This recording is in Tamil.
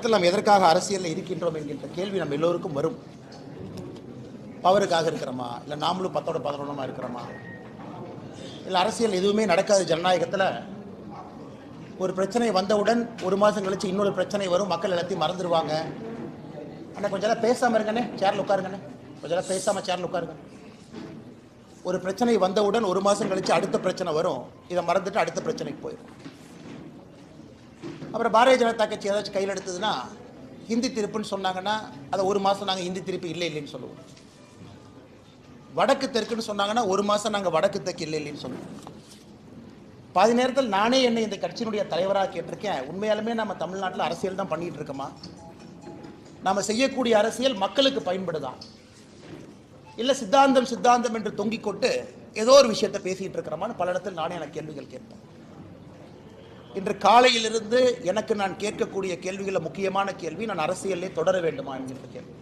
நேரத்தில் நாம் எதற்காக அரசியலில் இருக்கின்றோம் என்கின்ற கேள்வி நம்ம எல்லோருக்கும் வரும். பவருக்காக இருக்கிறோமா, இல்லை நாமளும் 10ஓட 11 இருக்கிறோமா, இல்லை அரசியல் எதுவுமே நடக்காது. ஜனநாயகத்தில் ஒரு பிரச்சனை வந்தவுடன் ஒரு மாதம் கழிச்சு இன்னொரு பிரச்சனை வரும், மக்கள் எல்லாத்தையும் மறந்துடுவாங்க. ஆனால் கொஞ்சம் நேரம் பேசாமல் இருங்கண்ணே, சேரில் உட்காருங்கண்ணே, கொஞ்சம் நேரம் பேசாமல் சேரில் உட்காருங்க. ஒரு பிரச்சனை வந்தவுடன் ஒரு மாதம் கழிச்சு அடுத்த பிரச்சனை வரும், இதை மறந்துட்டு அடுத்த பிரச்சனைக்கு போயிடும். அப்புறம் பாரதிய ஜனதா கட்சி ஏதாச்சும் கையில் எடுத்ததுன்னா ஹிந்தி திருப்புன்னு சொன்னாங்கன்னா அதை ஒரு மாதம் நாங்கள் ஹிந்தி திருப்பி இல்லைன்னு சொல்லுவோம். வடக்கு தெற்குன்னு சொன்னாங்கன்னா ஒரு மாதம் நாங்கள் வடக்கு தெற்கு இல்லைன்னு சொல்லுவோம். பாதி நேரத்தில் நானே என்னை இந்த கட்சியினுடைய தலைவராக கேட்டிருக்கேன், உண்மையாலுமே நம்ம தமிழ்நாட்டில் அரசியல் தான் பண்ணிட்டு இருக்கோமா, நாம் செய்யக்கூடிய அரசியல் மக்களுக்கு பயன்படுதா, இல்லை சித்தாந்தம் சித்தாந்தம் என்று தொங்கிக் கொண்டு ஏதோ ஒரு விஷயத்தை பேசிகிட்டு இருக்கிறோமான்னு பல இடத்தில் நானே எனக்கு கேள்விகள் கேட்பேன். இன்று காலையிலிருந்து எனக்கு நான் கேட்கக்கூடிய கேள்விகளில் முக்கியமான கேள்வி, நான் அரசியலே தொடர வேண்டுமா என்கின்ற கேள்வி.